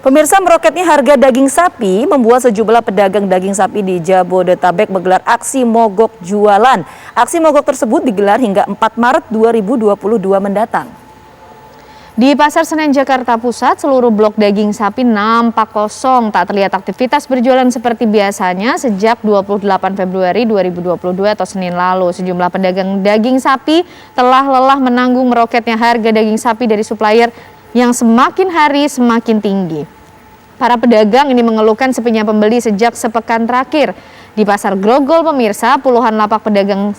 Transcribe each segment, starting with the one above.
Pemirsa, meroketnya harga daging sapi membuat sejumlah pedagang daging sapi di Jabodetabek menggelar aksi mogok jualan. Aksi mogok tersebut digelar hingga 4 Maret 2022 mendatang. Di Pasar Senen Jakarta Pusat, seluruh blok daging sapi nampak kosong, tak terlihat aktivitas berjualan seperti biasanya sejak 28 Februari 2022 atau Senin lalu. Sejumlah pedagang daging sapi telah lelah menanggung meroketnya harga daging sapi dari supplier yang semakin hari semakin tinggi. Para pedagang ini mengeluhkan sepinya pembeli sejak sepekan terakhir. Di Pasar Grogol, pemirsa, puluhan lapak pedagang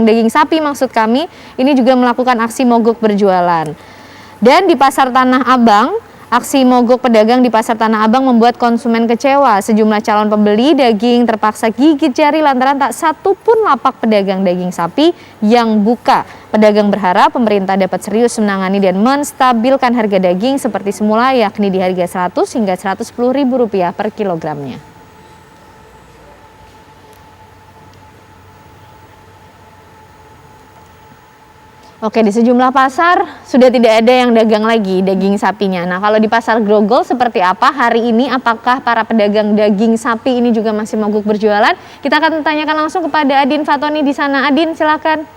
daging sapi maksud kami, ini juga melakukan aksi mogok berjualan. Dan di Pasar Tanah Abang, aksi mogok pedagang di Pasar Tanah Abang membuat konsumen kecewa. Sejumlah calon pembeli daging terpaksa gigit jari lantaran tak satu pun lapak pedagang daging sapi yang buka. Pedagang berharap pemerintah dapat serius menangani dan menstabilkan harga daging seperti semula, yakni di harga Rp100 hingga Rp110.000 per kilogramnya. Oke, di sejumlah pasar sudah tidak ada yang dagang lagi daging sapinya. Nah, kalau di Pasar Grogol seperti apa hari ini? Apakah para pedagang daging sapi ini juga masih mogok berjualan? Kita akan tanyakan langsung kepada Adin Fatoni di sana. Adin, silakan.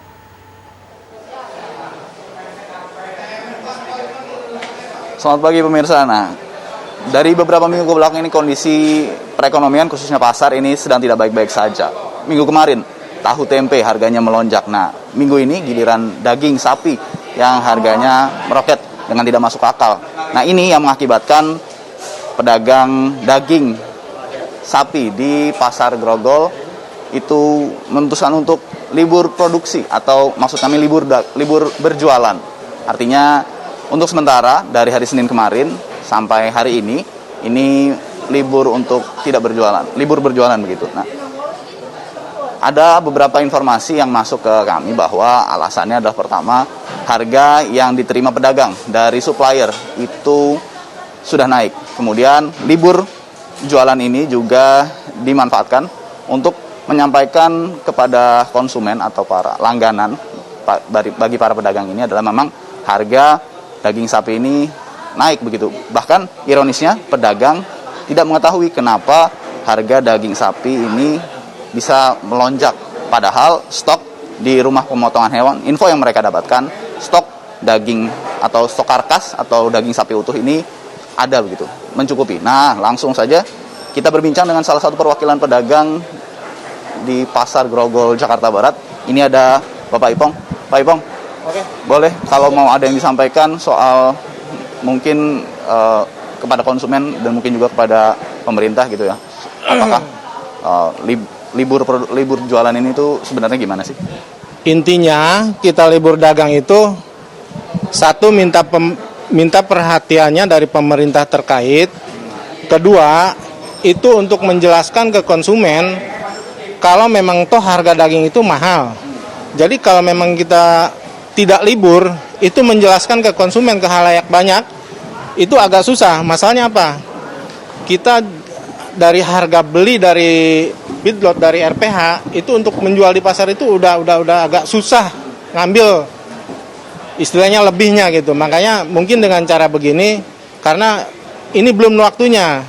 Selamat pagi pemirsa. Nah, dari beberapa minggu ke belakang ini kondisi perekonomian khususnya pasar ini sedang tidak baik-baik saja. Minggu kemarin tahu tempe harganya melonjak. Nah, minggu ini giliran daging sapi yang harganya meroket dengan tidak masuk akal. Nah, ini yang mengakibatkan pedagang daging sapi di Pasar Grogol itu memutuskan untuk libur produksi atau maksud kami libur berjualan. Artinya untuk sementara dari hari Senin kemarin sampai hari ini libur untuk tidak berjualan, libur berjualan begitu. Nah, ada beberapa informasi yang masuk ke kami bahwa alasannya adalah pertama, harga yang diterima pedagang dari supplier itu sudah naik. Kemudian libur jualan ini juga dimanfaatkan untuk menyampaikan kepada konsumen atau para langganan bagi para pedagang ini adalah memang harga daging sapi ini naik begitu. Bahkan ironisnya pedagang tidak mengetahui kenapa harga daging sapi ini bisa melonjak. Padahal stok di rumah pemotongan hewan, info yang mereka dapatkan, stok daging atau stok karkas atau daging sapi utuh ini ada begitu, mencukupi. Nah, langsung saja kita berbincang dengan salah satu perwakilan pedagang di Pasar Grogol, Jakarta Barat. Ini ada Bapak Ipong. Pak Ipong, oke, boleh kalau mau ada yang disampaikan soal mungkin kepada konsumen dan mungkin juga kepada pemerintah gitu ya. Apakah libur jualan ini tuh sebenarnya gimana sih? Intinya kita libur dagang itu satu minta perhatiannya dari pemerintah terkait. Kedua, itu untuk menjelaskan ke konsumen kalau memang toh harga daging itu mahal. Jadi kalau memang kita tidak libur, itu menjelaskan ke konsumen, ke khalayak banyak, itu agak susah. Masalahnya apa? Kita dari harga beli dari feedlot dari RPH itu untuk menjual di pasar itu udah agak susah ngambil istilahnya lebihnya gitu. Makanya mungkin dengan cara begini, karena ini belum waktunya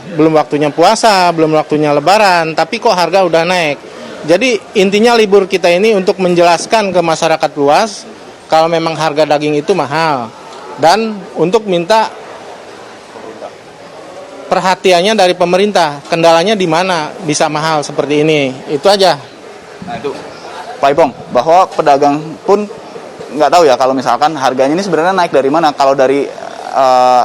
puasa, belum waktunya lebaran, tapi kok harga udah naik. Jadi intinya libur kita ini untuk menjelaskan ke masyarakat luas kalau memang harga daging itu mahal dan untuk minta perhatiannya dari pemerintah, kendalanya di mana bisa mahal seperti ini, itu aja. Nah itu, Pak Ipong, bahwa pedagang pun nggak tahu ya kalau misalkan harganya ini sebenarnya naik dari mana. Kalau dari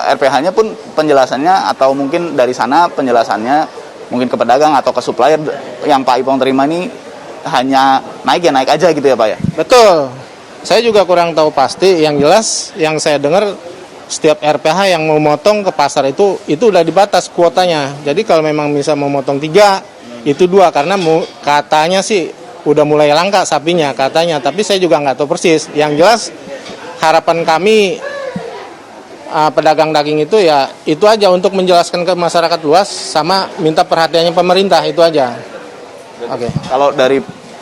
RPH-nya pun penjelasannya atau mungkin dari sana penjelasannya mungkin ke pedagang atau ke supplier yang Pak Ipong terima ini hanya naik aja gitu ya Pak ya? Betul, saya juga kurang tahu pasti, yang jelas yang saya dengar setiap RPH yang mau motong ke pasar itu udah dibatas kuotanya. Jadi kalau memang bisa mau motong 3, itu 2 karena katanya sih udah mulai langka sapinya katanya. Tapi saya juga nggak tahu persis. Yang jelas harapan kami pedagang daging itu ya itu aja untuk menjelaskan ke masyarakat luas sama minta perhatiannya pemerintah, itu aja. Oke. Kalau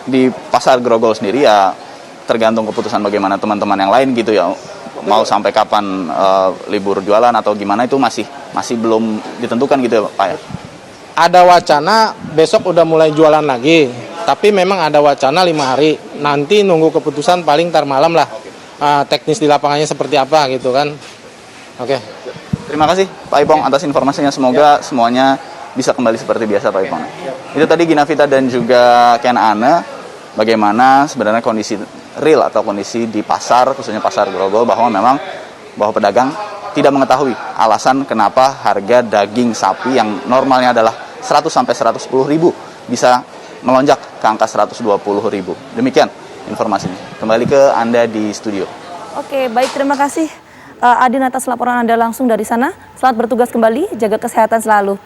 di Pasar Grogol sendiri ya tergantung keputusan bagaimana teman-teman yang lain gitu ya. mau sampai kapan libur jualan atau gimana itu masih belum ditentukan gitu ya Pak ya? Ada wacana besok udah mulai jualan lagi, tapi memang ada wacana 5 hari. Nanti nunggu keputusan paling ntar malam lah. Teknis di lapangannya seperti apa gitu kan. Oke. Terima kasih Pak Ipong atas informasinya. Semoga semuanya bisa kembali seperti biasa Pak Ipong. Itu tadi Gina Vita dan juga Ken Ane bagaimana sebenarnya kondisi real atau kondisi di pasar, khususnya pasar Grogol, bahwa pedagang tidak mengetahui alasan kenapa harga daging sapi yang normalnya adalah 100 sampai 110 ribu bisa melonjak ke angka 120 ribu. Demikian informasinya. Kembali ke Anda di studio. Oke, baik, terima kasih Adin atas laporan Anda langsung dari sana. Selamat bertugas kembali, jaga kesehatan selalu.